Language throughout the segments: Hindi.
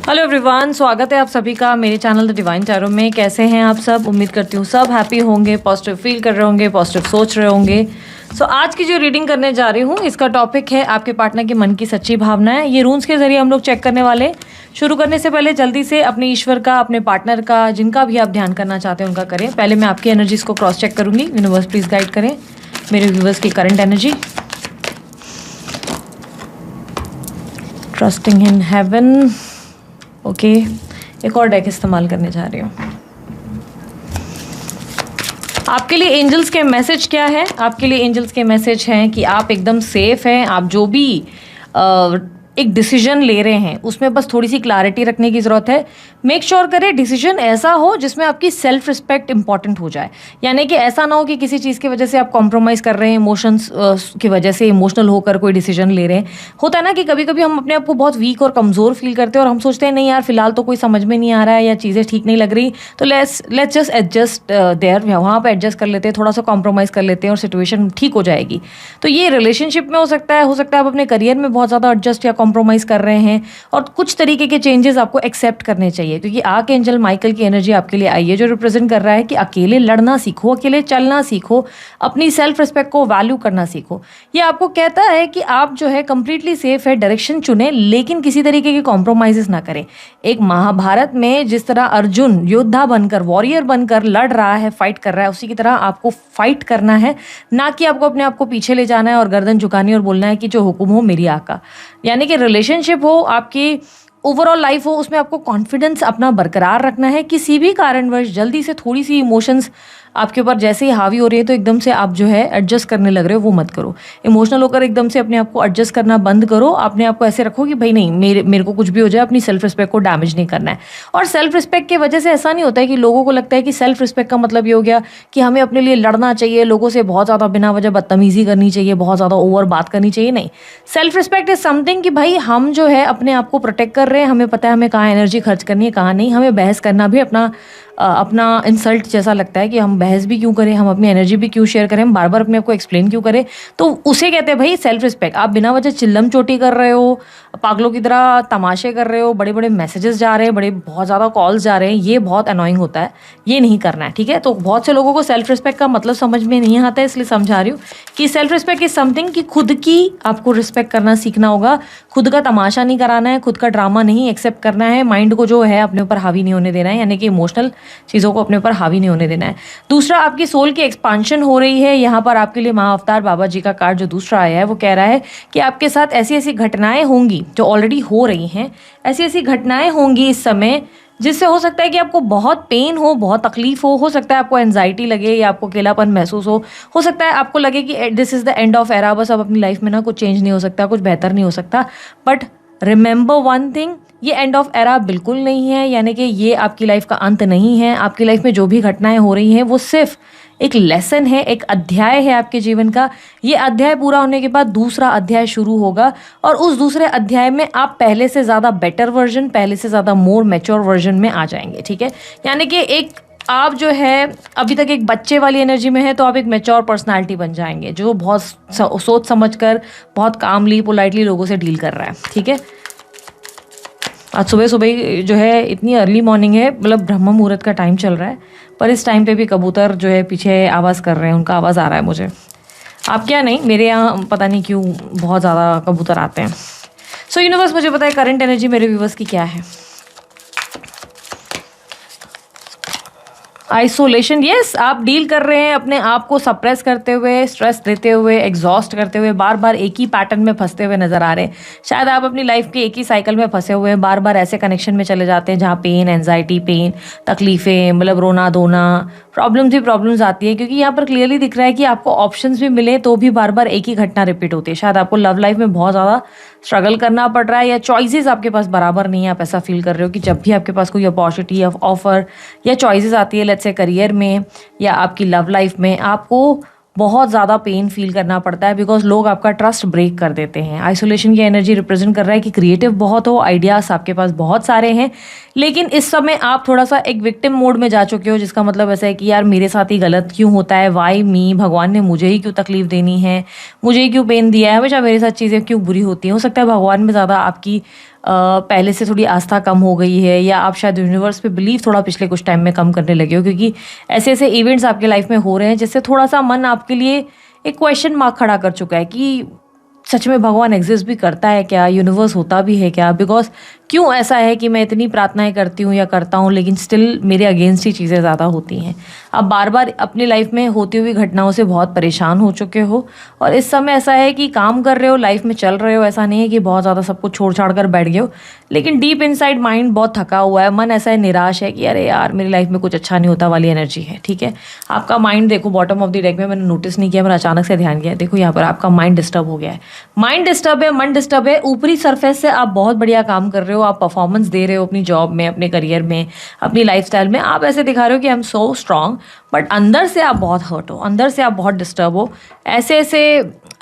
हेलो एवरीवन, स्वागत है आप सभी का मेरे चैनल द डिवाइन टैरो में। कैसे हैं आप सब? उम्मीद करती हूँ सब हैप्पी होंगे, पॉजिटिव फील कर रहे होंगे, पॉजिटिव सोच रहे होंगे। आज की जो रीडिंग करने जा रही हूँ इसका टॉपिक है आपके पार्टनर के मन की सच्ची भावनाएं। ये रून्स के जरिए हम लोग चेक करने वाले। शुरू करने से पहले जल्दी से अपने ईश्वर का, अपने पार्टनर का, जिनका भी आप ध्यान करना चाहते हैं उनका करें। पहले मैं आपकी एनर्जीज को क्रॉस चेक करूंगी। यूनिवर्स प्लीज गाइड करें मेरे व्यूवर्स की current energy. Trusting in heaven. Okay, एक और डेक इस्तेमाल करने जा रही हूँ। आपके लिए एंजल्स के मैसेज क्या है? आपके लिए एंजल्स के मैसेज हैं कि आप एकदम सेफ हैं। आप जो भी एक डिसीजन ले रहे हैं उसमें बस थोड़ी सी क्लैरिटी रखने की ज़रूरत है। मेक श्योर करें डिसीजन ऐसा हो जिसमें आपकी सेल्फ रिस्पेक्ट इंपॉर्टेंट हो जाए। यानी कि ऐसा ना हो कि किसी चीज़ की वजह से आप कॉम्प्रोमाइज़ कर रहे हैं, इमोशंस की वजह से इमोशनल होकर कोई डिसीजन ले रहे हैं। होता है ना कि कभी कभी हम अपने आप को बहुत वीक और कमज़ोर फील करते हैं और हम सोचते हैं नहीं यार फिलहाल तो कोई समझ में नहीं आ रहा है या चीज़ें ठीक नहीं लग रही, तो लेट्स जस्ट एडजस्ट देयर। वहाँ पर एडजस्ट कर लेते हैं, थोड़ा सा कॉम्प्रोमाइज़ कर लेते हैं और सिचुएशन ठीक हो जाएगी। तो ये रिलेशनशिप में हो सकता है आप अपने करियर में बहुत ज़्यादा एडजस्ट या कॉम्प्रोमाइज़ कर रहे हैं और कुछ तरीके के चेंजेस आपको एक्सेप्ट करने चाहिए, क्योंकि आर्क एंजल माइकल की एनर्जी आपके लिए आई है जो रिप्रेजेंट कर रहा है कि अकेले लड़ना सीखो, अकेले चलना सीखो, अपनी सेल्फ रिस्पेक्ट को वैल्यू करना सीखो। ये आपको कहता है कि आप जो है कंप्लीटली सेफ है, डायरेक्शन चुने लेकिन किसी तरीके के कॉम्प्रोमाइजेस ना करें। एक महाभारत में जिस तरह अर्जुन योद्धा बनकर, वॉरियर बनकर लड़ रहा है, फाइट कर रहा है, उसी की तरह आपको फाइट करना है, ना कि आपको अपने आप को पीछे ले जाना है और गर्दन झुकानी और बोलना है कि जो हुक्म हो मेरी आका। यानी कि रिलेशनशिप हो, आपकी ओवरऑल लाइफ हो, उसमें आपको कॉन्फिडेंस अपना बरकरार रखना है। किसी भी कारणवश जल्दी से थोड़ी सी इमोशंस आपके ऊपर जैसे ही हावी हो रही है तो एकदम से आप जो है एडजस्ट करने लग रहे हो, वो मत करो। इमोशनल होकर एकदम से अपने आप को एडजस्ट करना बंद करो। अपने आप को ऐसे रखो कि भाई नहीं, मेरे को कुछ भी हो जाए, अपनी सेल्फ रिस्पेक्ट को डैमेज नहीं करना है। और सेल्फ रिस्पेक्ट की वजह से ऐसा नहीं होता है कि लोगों को लगता है कि सेल्फ रिस्पेक्ट का मतलब ये हो गया कि हमें अपने लिए लड़ना चाहिए, लोगों से बहुत ज़्यादा बिना वजह बदतमीजी करनी चाहिए, बहुत ज़्यादा ओवर बात करनी चाहिए। नहीं, सेल्फ रिस्पेक्ट इज समथिंग कि भाई हम जो है अपने आप को प्रोटेक्ट कर रहे हैं, हमें पता है हमें कहाँ एनर्जी खर्च करनी है, कहाँ नहीं। हमें बहस करना भी अपना इंसल्ट जैसा लगता है कि हम बहस भी क्यों करें, हम अपनी एनर्जी भी क्यों शेयर करें, हम बार बार अपने आप को एक्सप्लेन क्यों करें। तो उसे कहते हैं भाई सेल्फ रिस्पेक्ट। आप बिना वजह चिल्लम चोटी कर रहे हो, पागलों की तरह तमाशे कर रहे हो, बड़े बड़े मैसेजेस जा रहे हैं, बहुत ज़्यादा कॉल्स जा रहे हैं, ये बहुत अनोइंग होता है, ये नहीं करना है, ठीक है। तो बहुत से लोगों को सेल्फ रिस्पेक्ट का मतलब समझ में नहीं आता है, इसलिए समझा रही हूँ कि सेल्फ रिस्पेक्ट इज समथिंग कि खुद की आपको रिस्पेक्ट करना सीखना होगा। खुद का तमाशा नहीं कराना है, खुद का ड्रामा नहीं एक्सेप्ट करना है, माइंड को जो है अपने ऊपर हावी नहीं होने देना है, यानी कि इमोशनल चीज़ों को अपने ऊपर हावी नहीं होने देना है। दूसरा, आपकी सोल की एक्सपांशन हो रही है। यहाँ पर आपके लिए महाअवतार बाबा जी का कार्ड जो दूसरा आया है वो कह रहा है कि आपके साथ ऐसी ऐसी घटनाएं होंगी जो ऑलरेडी हो रही हैं, ऐसी ऐसी घटनाएं होंगी इस समय जिससे हो सकता है कि आपको बहुत पेन हो तकलीफ हो सकता है आपको एंजाइटी लगे या आपको अकेलापन महसूस हो सकता है आपको लगे कि this is the end of era, बस अब अपनी लाइफ में ना कुछ चेंज नहीं हो सकता, कुछ बेहतर नहीं हो सकता। बट रिमेंबर वन थिंग, ये एंड ऑफ एरा बिल्कुल नहीं है, यानी कि ये आपकी लाइफ का अंत नहीं है। आपकी लाइफ में जो भी घटनाएं हो रही हैं वो सिर्फ एक लेसन है, एक अध्याय है आपके जीवन का। ये अध्याय पूरा होने के बाद दूसरा अध्याय शुरू होगा और उस दूसरे अध्याय में आप पहले से ज़्यादा बेटर वर्जन, पहले से ज़्यादा मोर मैच्योर वर्जन में आ जाएंगे, ठीक है। यानी कि एक आप जो है अभी तक एक बच्चे वाली एनर्जी में है तो आप एक मैच्योर पर्सनालिटी बन जाएंगे जो बहुत सोच समझ कर, बहुत कामली, पोलाइटली लोगों से डील कर रहा है, ठीक है। आज सुबह सुबह जो है इतनी अर्ली मॉर्निंग है, मतलब ब्रह्म मुहूर्त का टाइम चल रहा है, पर इस टाइम पे भी कबूतर जो है पीछे आवाज़ कर रहे हैं, उनका आवाज़ आ रहा है मुझे। आप क्या नहीं, मेरे यहाँ पता नहीं क्यों बहुत ज़्यादा कबूतर आते हैं। सो यूनिवर्स मुझे पता है करंट एनर्जी मेरे व्यूवर्स की क्या है। आइसोलेशन, यस, आप डील कर रहे हैं अपने आप को सप्रेस करते हुए, स्ट्रेस देते हुए, एग्जॉस्ट करते हुए, बार बार एक ही पैटर्न में फंसते हुए नजर आ रहे हैं। शायद आप अपनी लाइफ के एक ही साइकिल में फंसे हुए हैं, बार बार ऐसे कनेक्शन में चले जाते हैं जहाँ पेन, एंजाइटी, पेन, तकलीफें, मतलब रोना धोना, प्रॉब्लम्स ही प्रॉब्लम्स आती है। क्योंकि यहाँ पर क्लियरली दिख रहा है कि आपको ऑप्शंस भी मिले तो भी बार बार एक ही घटना रिपीट होती है। शायद आपको लव लाइफ में बहुत ज़्यादा स्ट्रगल करना पड़ रहा है या चॉइसेस आपके पास बराबर नहीं है। आप ऐसा फील कर रहे हो कि जब भी आपके पास कोई अपॉर्चुनिटी, ऑफर या चॉइसेस आती है, लेट्स से करियर में या आपकी लव लाइफ में, आपको बहुत ज़्यादा पेन फील करना पड़ता है बिकॉज लोग आपका ट्रस्ट ब्रेक कर देते हैं। आइसोलेशन की एनर्जी रिप्रेजेंट कर रहा है कि क्रिएटिव बहुत हो, आइडियाज़ आपके पास बहुत सारे हैं, लेकिन इस समय आप थोड़ा सा एक विक्टिम मोड में जा चुके हो, जिसका मतलब ऐसा है कि यार मेरे साथ ही गलत क्यों होता है, वाई मी, भगवान ने मुझे ही क्यों तकलीफ देनी है, मुझे ही क्यों पेन दिया है, हमेशा मेरे साथ चीज़ें क्यों बुरी होती हैं। हो सकता है भगवान में ज़्यादा आपकी पहले से थोड़ी आस्था कम हो गई है, या आप शायद यूनिवर्स पे बिलीव थोड़ा पिछले कुछ टाइम में कम करने लगे हो, क्योंकि ऐसे ऐसे इवेंट्स आपके लाइफ में हो रहे हैं जिससे थोड़ा सा मन आपके लिए एक क्वेश्चन मार्क खड़ा कर चुका है कि सच में भगवान एग्जिस्ट भी करता है क्या, यूनिवर्स होता भी है क्या। बिकॉज क्यों ऐसा है कि मैं इतनी प्रार्थनाएं करती हूँ या करता हूँ लेकिन स्टिल मेरे अगेंस्ट ही चीज़ें ज़्यादा होती हैं। आप बार बार अपनी लाइफ में होती हुई घटनाओं से बहुत परेशान हो चुके हो, और इस समय ऐसा है कि काम कर रहे हो, लाइफ में चल रहे हो, ऐसा नहीं है कि बहुत ज़्यादा सब कुछ छोड़ छाड़ कर बैठ गए हो, लेकिन डीप इनसाइड माइंड बहुत थका हुआ है, मन ऐसा है निराश है कि अरे यार मेरी लाइफ में कुछ अच्छा नहीं होता वाली एनर्जी है। ठीक है, आपका माइंड देखो बॉटम ऑफ द डेक में, मैंने नोटिस नहीं किया, मैंने अचानक से ध्यान किया, देखो यहाँ पर आपका माइंड डिस्टर्ब हो गया है, माइंड डिस्टर्ब है, मन डिस्टर्ब है। ऊपरी सरफेस से आप बहुत बढ़िया काम कर रहे हो, आप परफॉर्मेंस दे रहे हो अपनी जॉब में, अपने करियर में, अपनी लाइफस्टाइल में, आप ऐसे दिखा रहे हो कि I am so strong, but अंदर से आप बहुत हर्ट हो, अंदर से आप बहुत डिस्टर्ब हो। ऐसे ऐसे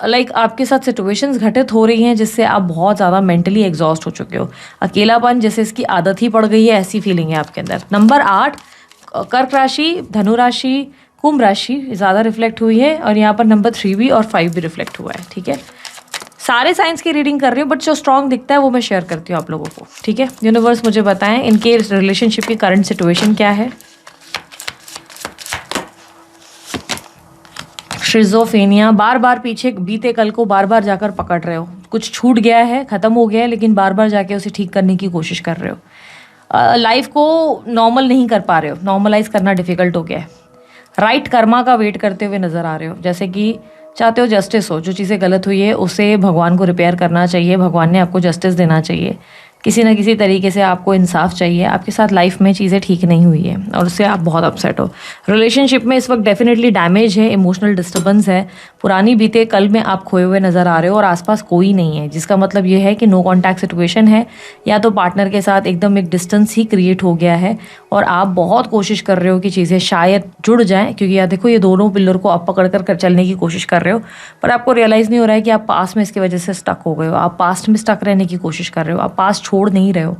लाइक आपके साथ सिचुएशंस घटित हो रही हैं जिससे आप बहुत ज़्यादा मेंटली एग्जॉस्ट हो चुके हो। अकेलापन जैसे इसकी आदत ही पड़ गई है, ऐसी फीलिंग है आपके अंदर। नंबर 8 कर्क राशि, धनु राशि, कुंभ राशि ज़्यादा रिफ्लेक्ट हुई है, और यहाँ पर नंबर 3 भी और 5 भी रिफ्लेक्ट हुआ है। ठीक है, सारे साइंस की रीडिंग कर रही हूँ, बट जो स्ट्रांग दिखता है वो मैं शेयर करती हूँ आप लोगों को। ठीक है, यूनिवर्स मुझे बताएं इनके रिलेशनशिप की करंट सिचुएशन क्या है। शिज़ोफ्रेनिया, बार बार पीछे बीते कल को बार बार जाकर पकड़ रहे हो, कुछ छूट गया है, ख़त्म हो गया है, लेकिन बार बार जाके उसे ठीक करने की कोशिश कर रहे हो। लाइफ को नॉर्मल नहीं कर पा रहे हो, नॉर्मलाइज करना डिफिकल्ट हो गया है। राइट कर्मा का वेट करते हुए नज़र आ रहे हो, जैसे कि चाहते हो जस्टिस हो, जो चीज़ें गलत हुई है उसे भगवान को रिपेयर करना चाहिए, भगवान ने आपको जस्टिस देना चाहिए, किसी ना किसी तरीके से आपको इंसाफ चाहिए। आपके साथ लाइफ में चीज़ें ठीक नहीं हुई है और उससे आप बहुत अपसेट हो। रिलेशनशिप में इस वक्त डेफिनेटली डैमेज है, इमोशनल डिस्टर्बेंस है, पुरानी बीते कल में आप खोए हुए नज़र आ रहे हो और आसपास कोई नहीं है, जिसका मतलब ये है कि नो कॉन्टैक्ट सिचुएशन है, या तो पार्टनर के साथ एकदम एक डिस्टेंस ही क्रिएट हो गया है और आप बहुत कोशिश कर रहे हो कि चीज़ें शायद जुड़ जाएँ, क्योंकि यार देखो ये दोनों पिलर को आप पकड़ कर चलने की कोशिश कर रहे हो, पर आपको रियलाइज़ नहीं हो रहा है कि आप पास्ट में इसकी वजह से स्टक हो गए हो, आप पास्ट में स्टक रहने की कोशिश कर रहे हो, आप पास्ट छोड़ नहीं रहे हो।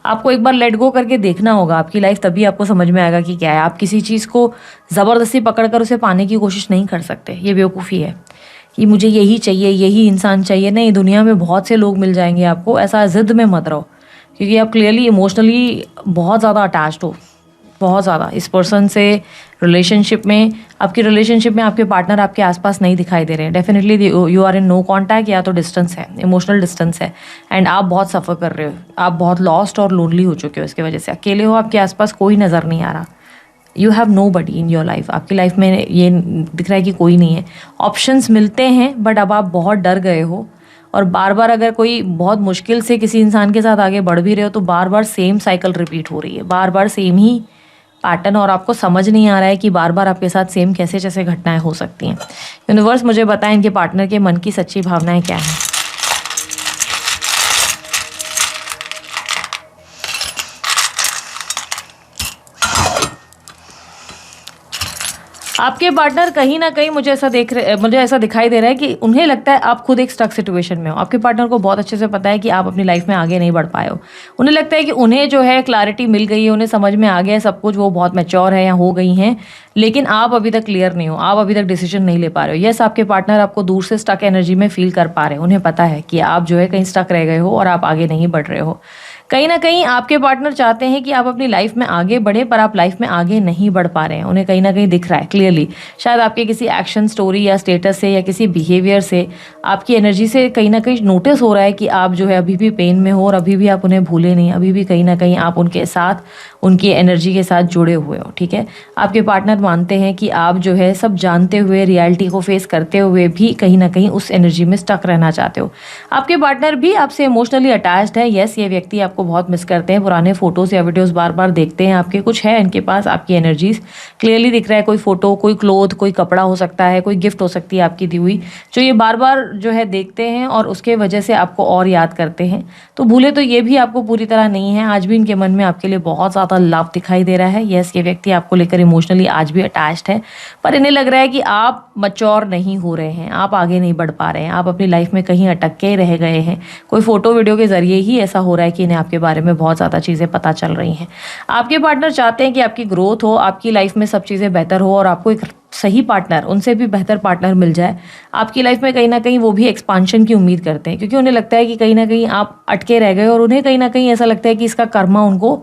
आपको एक बार लेट गो करके देखना होगा आपकी लाइफ, तभी आपको समझ में आएगा कि क्या है। आप किसी चीज़ को ज़बरदस्ती पकड़कर उसे पाने की कोशिश नहीं कर सकते, ये बेवकूफ़ी है कि मुझे यही चाहिए, यही इंसान चाहिए। नहीं, दुनिया में बहुत से लोग मिल जाएंगे आपको, ऐसा ज़िद में मत रहो, क्योंकि आप क्लियरली इमोशनली बहुत ज़्यादा अटैच्ड हो, बहुत ज़्यादा इस पर्सन से। रिलेशनशिप में, आपकी रिलेशनशिप में आपके पार्टनर आपके आसपास नहीं दिखाई दे रहे हैं, definitely you are in no contact, या तो डिस्टेंस है, इमोशनल डिस्टेंस है, एंड आप बहुत सफ़र कर रहे हो, आप बहुत लॉस्ट और लोनली हो चुके हो, इसकी वजह से अकेले हो, आपके आसपास कोई नज़र नहीं आ रहा, you have no buddy in your life. आपकी लाइफ में ये दिख रहा है कि कोई नहीं है, ऑप्शंस मिलते हैं बट अब आप बहुत डर गए हो, और बार बार अगर कोई बहुत मुश्किल से किसी इंसान के साथ आगे बढ़ भी रहे हो तो बार बार सेम साइकिल रिपीट हो रही है, बार बार सेम ही पैटर्न, और आपको समझ नहीं आ रहा है कि बार बार आपके साथ सेम कैसे कैसे घटनाएं हो सकती हैं। यूनिवर्स मुझे बताएं इनके पार्टनर के मन की सच्ची भावनाएं क्या हैं। आपके पार्टनर कहीं ना कहीं मुझे ऐसा दिखाई दे रहा है कि उन्हें लगता है आप खुद एक स्टक सिचुएशन में हो। आपके पार्टनर को बहुत अच्छे से पता है कि आप अपनी लाइफ में आगे नहीं बढ़ पाए हो, उन्हें लगता है कि उन्हें जो है क्लैरिटी मिल गई है, उन्हें समझ में आ गया है सब कुछ, वो बहुत मैच्योर है या हो गई हैं, लेकिन आप अभी तक क्लियर नहीं हो, आप अभी तक डिसीजन नहीं ले पा रहे हो। यस, आपके पार्टनर आपको दूर से स्टक एनर्जी में फील कर पा रहे हैं, उन्हें पता है कि आप जो है कहीं स्टक रह गए हो और आप आगे नहीं बढ़ रहे हो। कहीं ना कहीं आपके पार्टनर चाहते हैं कि आप अपनी लाइफ में आगे बढ़े, पर आप लाइफ में आगे नहीं बढ़ पा रहे हैं, उन्हें कहीं ना कहीं दिख रहा है क्लियरली। शायद आपके किसी एक्शन, स्टोरी या स्टेटस से या किसी बिहेवियर से, आपकी एनर्जी से कहीं ना कहीं नोटिस हो रहा है कि आप जो है अभी भी पेन में हो और अभी भी आप उन्हें भूले नहीं, अभी भी कहीं ना कहीं आप उनके साथ, उनकी एनर्जी के साथ जुड़े हुए हो। ठीक है, आपके पार्टनर मानते हैं कि आप जो है सब जानते हुए, रियलिटी को फेस करते हुए भी कहीं ना कहीं उस एनर्जी में स्टक रहना चाहते हो। आपके पार्टनर भी आपसे इमोशनली अटैच्ड है। यस, ये व्यक्ति आपको बहुत मिस करते हैं, पुराने फोटोज या वीडियोस बार बार देखते हैं आपके, कुछ है इनके पास आपकी एनर्जीज क्लियरली दिख रहा है, कोई फोटो, कोई क्लोथ, कोई कपड़ा हो सकता है, कोई गिफ्ट हो सकती है आपकी दी हुई, जो ये बार बार जो है देखते हैं और उसके वजह से आपको और याद करते हैं। तो भूले तो ये भी आपको पूरी तरह नहीं है, आज भी इनके मन में आपके लिए बहुत ज़्यादा लव दिखाई दे रहा है। यस, ये व्यक्ति आपको लेकर इमोशनली आज भी अटैच्ड है, पर इन्हें लग रहा है कि आप मैच्योर नहीं हो रहे हैं, आप आगे नहीं बढ़ पा रहे हैं, आप अपनी लाइफ में कहीं अटक के रह गए हैं। कोई फोटो वीडियो के जरिए ही ऐसा हो रहा है कि इन्हें आपके बारे में बहुत ज़्यादा चीज़ें पता चल रही हैं। आपके पार्टनर चाहते हैं कि आपकी ग्रोथ हो, आपकी लाइफ में सब चीज़ें बेहतर हो और आपको एक सही पार्टनर, उनसे भी बेहतर पार्टनर मिल जाए। आपकी लाइफ में कहीं ना कहीं वो भी एक्सपांशन की उम्मीद करते हैं, क्योंकि उन्हें लगता है कि कहीं ना कहीं आप अटके रह गए और उन्हें कहीं ना कहीं ऐसा लगता है कि इसका कर्मा उनको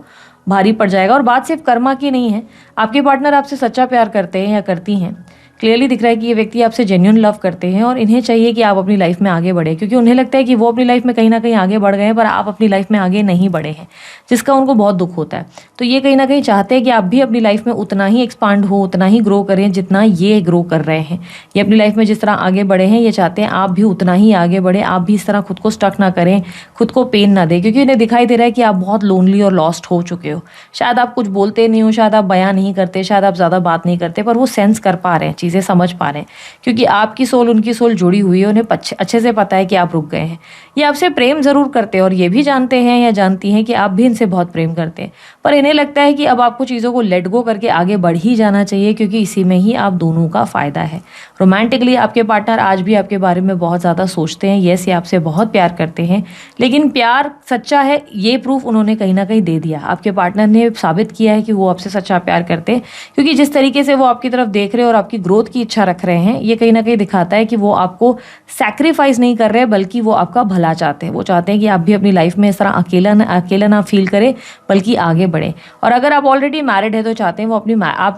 भारी पड़ जाएगा। और बात सिर्फ कर्मा की नहीं है, आपके पार्टनर आपसे सच्चा प्यार करते हैं या करती हैं। क्लियरली दिख रहा है कि ये व्यक्ति आपसे जेन्युइन लव करते हैं और इन्हें चाहिए कि आप अपनी लाइफ में आगे बढ़े, क्योंकि उन्हें लगता है कि वो अपनी लाइफ में कहीं ना कहीं आगे बढ़ गए हैं पर आप अपनी लाइफ में आगे नहीं बढ़े हैं, जिसका उनको बहुत दुख होता है। तो ये कहीं ना कहीं चाहते हैं कि आप भी अपनी लाइफ में उतना ही एक्सपांड हो, उतना ही ग्रो करें जितना ये ग्रो कर रहे हैं। ये अपनी लाइफ में जिस तरह आगे बढ़े हैं, ये चाहते हैं आप भी उतना ही आगे बढ़े, आप भी इस तरह खुद को स्टक ना करें, खुद को पेन ना दें, क्योंकि इन्हें दिखाई दे रहा है कि आप बहुत लोनली और लॉस्ट हो चुके हो। शायद आप कुछ बोलते नहीं हो, शायद आप बयां नहीं करते, शायद आप ज़्यादा बात नहीं करते, पर वो सेंस कर पा रहे हैं, चीज़ें समझ पा रहे हैं, क्योंकि आपकी सोल उनकी सोल जुड़ी हुई है। उन्हें अच्छे से पता है कि आप रुक गए हैं। ये आपसे प्रेम ज़रूर करते हैं और ये भी जानते हैं या जानती हैं कि आप भी इनसे बहुत प्रेम करते हैं, पर इन्हें लगता है कि अब आपको चीज़ों को लेट गो करके आगे बढ़ ही जाना चाहिए, क्योंकि इसी में ही आप दोनों का फ़ायदा है। रोमांटिकली आपके पार्टनर आज भी आपके बारे में बहुत ज़्यादा सोचते हैं। येस, ये आपसे बहुत प्यार करते हैं, लेकिन प्यार सच्चा है ये प्रूफ उन्होंने कहीं ना कहीं दे दिया। आपके पार्टनर ने साबित किया है कि वो आपसे सच्चा प्यार करते हैं, क्योंकि जिस तरीके से वो आपकी तरफ देख रहे हैं और आपकी ग्रोथ की इच्छा रख रहे हैं, ये कहीं ना कहीं दिखाता है कि वो आपको सैक्रिफाइस नहीं कर रहे, बल्कि वो आपका भला चाहते हैं। वो चाहते हैं कि आप भी अपनी लाइफ में इस तरह अकेला ना फील करें, बल्कि आगे बढ़ें। और अगर आप ऑलरेडी मैरिड है तो चाहते हैं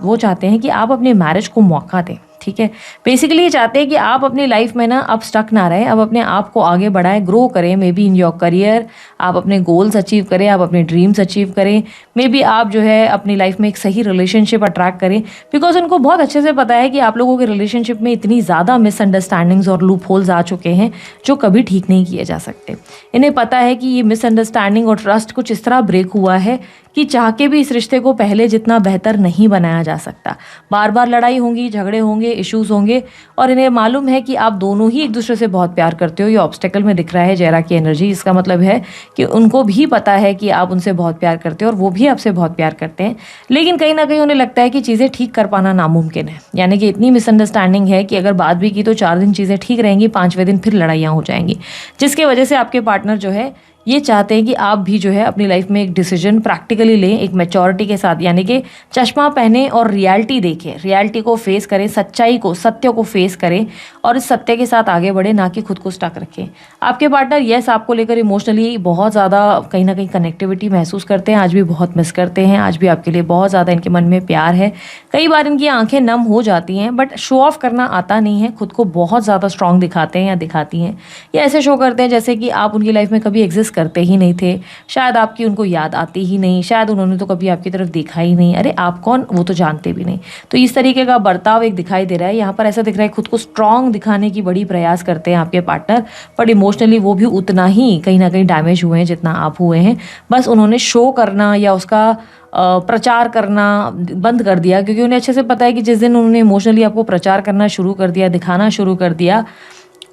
वो चाहते हैं कि आप अपनी मैरिज को मौका दें। ठीक है, बेसिकली ये चाहते हैं कि आप अपनी लाइफ में ना अब स्टक ना रहें, अब अपने आप को आगे बढ़ाएं, ग्रो करें। May be in your career आप अपने गोल्स अचीव करें, आप अपने ड्रीम्स अचीव करें। मे बी आप जो है अपनी लाइफ में एक सही रिलेशनशिप अट्रैक्ट करें, बिकॉज उनको बहुत अच्छे से पता है कि आप लोगों के रिलेशनशिप में इतनी ज़्यादा मिसअंडरस्टैंडिंग्स और लूप होल्स आ चुके हैं जो कभी ठीक नहीं किए जा सकते। इन्हें पता है कि ये मिसअंडरस्टैंडिंग और ट्रस्ट कुछ इस तरह ब्रेक हुआ है कि चाह के भी इस रिश्ते को पहले जितना बेहतर नहीं बनाया जा सकता। बार बार लड़ाई होंगी, झगड़े होंगे, इश्यूज होंगे, और इन्हें मालूम है कि आप दोनों ही एक दूसरे से बहुत प्यार करते हो। ये ऑब्स्टेकल में दिख रहा है जयरा की एनर्जी, इसका मतलब है कि उनको भी पता है कि आप उनसे बहुत प्यार करते हो और वो भी आपसे बहुत प्यार करते हैं, लेकिन कहीं ना कहीं उन्हें लगता है कि चीज़ें ठीक कर पाना नामुमकिन है। यानी कि इतनी मिसअंडरस्टैंडिंग है कि अगर बात भी की तो 4 दिन चीज़ें ठीक रहेंगी, 5वें दिन फिर लड़ाइयाँ हो जाएंगी, जिसकी वजह से आपके पार्टनर जो है ये चाहते हैं कि आप भी जो है अपनी लाइफ में एक डिसीजन प्रैक्टिकली लें, एक मैच्योरिटी के साथ, यानी कि चश्मा पहने और रियलिटी देखें, रियलिटी को फेस करें, सच्चाई को, सत्य को फेस करें और इस सत्य के साथ आगे बढ़े, ना कि खुद को स्टक रखें। आपके पार्टनर यस आपको लेकर इमोशनली बहुत ज़्यादा कहीं ना कहीं कनेक्टिविटी महसूस करते हैं, आज भी बहुत मिस करते हैं, आज भी आपके लिए बहुत ज़्यादा इनके मन में प्यार है। कई बार इनकी आंखें नम हो जाती हैं, बट शो ऑफ करना आता नहीं है, खुद को बहुत ज़्यादा स्ट्रांग दिखाते हैं या दिखाती हैं, या ऐसे शो करते हैं जैसे कि आप उनकी लाइफ में कभी एग्जिस्ट करते ही नहीं थे, शायद आपकी उनको याद आती ही नहीं, शायद उन्होंने तो कभी आपकी तरफ देखा ही नहीं, अरे आप कौन, वो तो जानते भी नहीं। तो इस तरीके का बर्ताव एक दिखाई दे रहा है यहाँ पर। ऐसा दिख रहा है खुद को स्ट्रांग दिखाने की बड़ी प्रयास करते हैं आपके पार्टनर, बट इमोशनली वो भी उतना ही कहीं ना कहीं डैमेज हुए हैं जितना आप हुए हैं। बस उन्होंने शो करना या उसका प्रचार करना बंद कर दिया, क्योंकि उन्हें अच्छे से पता है कि जिस दिन उन्होंने इमोशनली आपको प्रचार करना शुरू कर दिया, दिखाना शुरू कर दिया,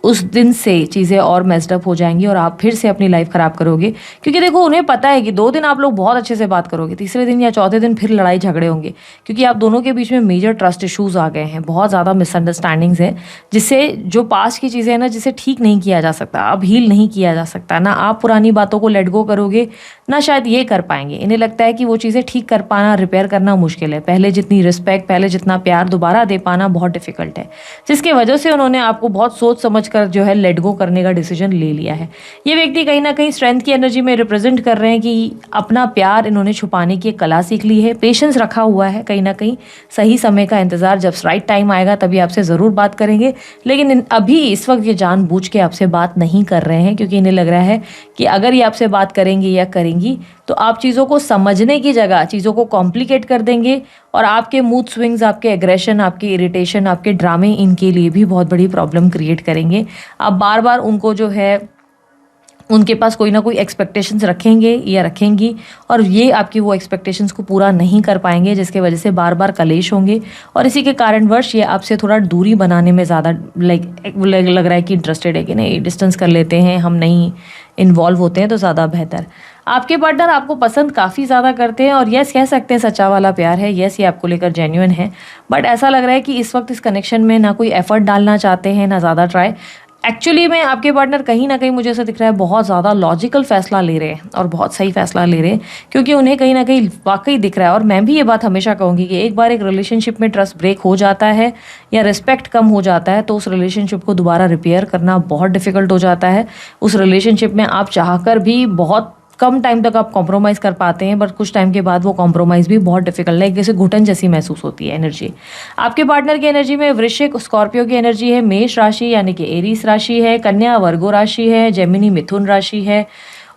उस दिन से चीज़ें और मेस्डअप हो जाएंगी और आप फिर से अपनी लाइफ ख़राब करोगे। क्योंकि देखो उन्हें पता है कि 2 दिन आप लोग बहुत अच्छे से बात करोगे, तीसरे दिन या चौथे दिन फिर लड़ाई झगड़े होंगे, क्योंकि आप दोनों के बीच में मेजर ट्रस्ट इश्यूज आ गए हैं, बहुत ज़्यादा मिसअंडरस्टैंडिंग्स है, जिससे जो पास्ट की चीज़ें हैं ना, जिसे ठीक नहीं किया जा सकता, अब हील नहीं किया जा सकता। ना आप पुरानी बातों को लेट गो करोगे, ना शायद ये कर पाएंगे। इन्हें लगता है कि वो चीज़ें ठीक कर पाना, रिपेयर करना मुश्किल है। पहले जितनी रिस्पेक्ट, पहले जितना प्यार दोबारा दे पाना बहुत डिफिकल्ट है, जिसकी वजह से उन्होंने आपको बहुत सोच समझ कर जो है लेट गो करने का डिसीजन ले लिया है। ये व्यक्ति कहीं ना कहीं स्ट्रेंथ की एनर्जी में रिप्रेजेंट कर रहे हैं कि अपना प्यार इन्होंने छुपाने की एक कला सीख ली है, पेशेंस रखा हुआ है, कहीं ना कहीं सही समय का इंतजार, जब राइट टाइम आएगा तभी आपसे ज़रूर बात करेंगे। लेकिन अभी इस वक्त ये जानबूझ के आपसे बात नहीं कर रहे हैं, क्योंकि इन्हें लग रहा है कि अगर ये आपसे बात करेंगे या करेंगी तो आप चीज़ों को समझने की जगह चीज़ों को कॉम्प्लिकेट कर देंगे, और आपके मूड स्विंग्स, आपके एग्रेशन, आपके इरिटेशन, आपके ड्रामे इनके लिए भी बहुत बड़ी प्रॉब्लम क्रिएट करेंगे। आप बार बार उनको जो है उनके पास कोई ना कोई एक्सपेक्टेशंस रखेंगे या रखेंगी, और ये आपकी वो एक्सपेक्टेशंस को पूरा नहीं कर पाएंगे, जिसके वजह से बार बार कलेश होंगे, और इसी के कारणवश ये आपसे थोड़ा दूरी बनाने में ज़्यादा लग रहा है कि इंटरेस्टेड है कि नहीं, डिस्टेंस कर लेते हैं, हम नहीं इन्वॉल्व होते हैं तो ज़्यादा बेहतर। आपके पार्टनर आपको पसंद काफ़ी ज़्यादा करते हैं, और यस कह सकते हैं सच्चा वाला प्यार है, यस ये आपको लेकर जेन्युइन है, बट ऐसा लग रहा है कि इस वक्त इस कनेक्शन में ना कोई एफर्ट डालना चाहते हैं, ना ज़्यादा ट्राई। एक्चुअली में आपके पार्टनर कहीं ना कहीं मुझे ऐसा दिख रहा है बहुत ज़्यादा लॉजिकल फैसला ले रहे हैं और बहुत सही फैसला ले रहे हैं, क्योंकि उन्हें कहीं ना कहीं वाकई दिख रहा है। और मैं भी ये बात हमेशा कहूँगी कि एक बार एक रिलेशनशिप में ट्रस्ट ब्रेक हो जाता है या रिस्पेक्ट कम हो जाता है तो उस रिलेशनशिप को दोबारा रिपेयर करना बहुत डिफ़िकल्ट हो जाता है। उस रिलेशनशिप में आप चाहकर भी बहुत कम टाइम तक आप कॉम्प्रोमाइज़ कर पाते हैं, बट कुछ टाइम के बाद वो कॉम्प्रोमाइज़ भी बहुत डिफिकल्ट है, जैसे घुटन जैसी महसूस होती है एनर्जी। आपके पार्टनर की एनर्जी में वृश्चिक स्कॉर्पियो की एनर्जी है, मेष राशि यानी कि एरीस राशि है, कन्या वर्गो राशि है, जेमिनी मिथुन राशि है,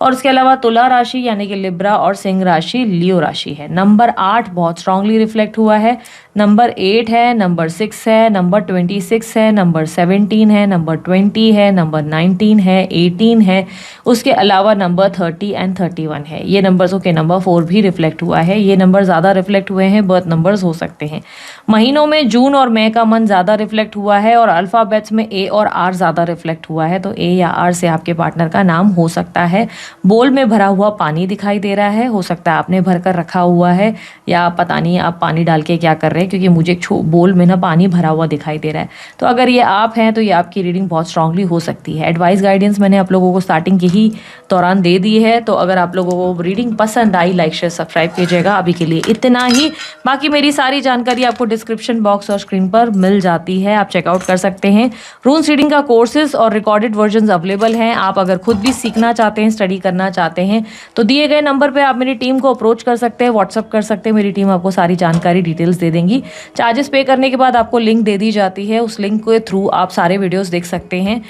और उसके अलावा तुला राशि यानी कि लिब्रा और सिंह राशि लियो राशि है। नंबर 8 बहुत स्ट्रांगली रिफ्लेक्ट हुआ है, नंबर 8 है, नंबर 6 है, नंबर 26 है, नंबर 17 है, नंबर 20 है, नंबर 19 है, 18 है, उसके अलावा नंबर 30 एंड 31 है। ये नंबर्सों के नंबर 4 भी रिफ्लेक्ट हुआ है। ये नंबर ज़्यादा रिफ्लेक्ट हुए हैं, बर्थ नंबर्स हो सकते हैं। महीनों में जून और मई का मंथ ज़्यादा रिफ्लेक्ट हुआ है और अल्फ़ाबेट्स में ए और आर ज़्यादा रिफ्लेक्ट हुआ है, तो ए या आर से आपके पार्टनर का नाम हो सकता है। बोल में भरा हुआ पानी दिखाई दे रहा है, हो सकता है आपने भर कर रखा हुआ है या पता नहीं आप पानी डाल के क्या कर रहे हैं, क्योंकि मुझे एक बोल में ना पानी भरा हुआ दिखाई दे रहा है। तो अगर ये आप हैं तो ये आपकी रीडिंग बहुत स्ट्रांगली हो सकती है। एडवाइस गाइडेंस मैंने आप लोगों को स्टार्टिंग के ही दौरान दे दी है, तो अगर आप लोगों को रीडिंग पसंद आई लाइक शेयर सब्सक्राइब कीजिएगा। अभी के लिए इतना ही, बाकी मेरी सारी जानकारी आपको डिस्क्रिप्शन बॉक्स और स्क्रीन पर मिल जाती है, आप चेकआउट कर सकते हैं। रून्स रीडिंग का कोर्सेज और रिकॉर्डेड वर्जन अवेलेबल हैं। आप अगर खुद भी सीखना चाहते हैं, स्टडी करना चाहते हैं, तो दिए गए नंबर पे आप मेरी टीम को अप्रोच कर सकते हैं, व्हाट्सअप कर सकते हैं। मेरी टीम आपको सारी जानकारी डिटेल्स दे देंगी। चार्जेस पे करने के बाद आपको लिंक दे दी जाती है, उस लिंक के थ्रू आप सारे वीडियोस देख सकते हैं।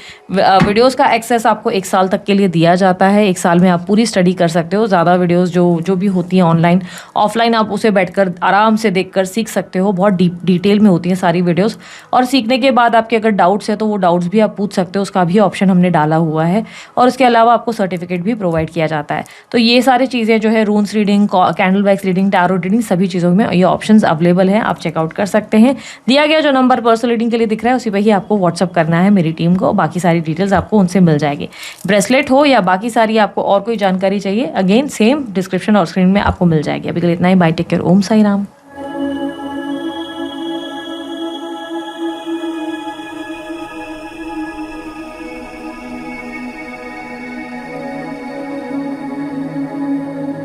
वीडियोस का एक्सेस आपको 1 साल तक के लिए दिया जाता है। 1 साल में आप पूरी स्टडी कर सकते हो। ज़्यादा वीडियोस जो भी होती हैं ऑनलाइन ऑफलाइन आप उसे बैठकर आराम से देखकर सीख सकते हो। बहुत डिटेल में होती हैं सारी वीडियोस, और सीखने के बाद आपके अगर डाउट्स है तो वो डाउट्स भी आप पूछ सकते हो, उसका भी ऑप्शन हमने डाला हुआ है। और उसके अलावा आपको सर्टिफिकेट भी प्रोवाइड किया जाता है। तो ये सारी चीज़ें जो है रून्स reading, candle wax reading, tarot reading, सभी चीज़ों में ये ऑप्शंस अवेलेबल हैं, आप चेकआउट कर सकते हैं। दिया गया जो नंबर पर्सनल रीडिंग के लिए दिख रहा है उसी पर ही आपको व्हाट्सअप करना है मेरी टीम को, बाकी सारी डिटेल्स आपको उनसे मिल जाएगी। ब्रेसलेट हो या बाकी सारी आपको और कोई जानकारी चाहिए, अगेन सेम डिस्क्रिप्शन और स्क्रीन में आपको मिल जाएगी। अभी के लिए इतना ही, बाय, टेक केयर, ओम साई राम।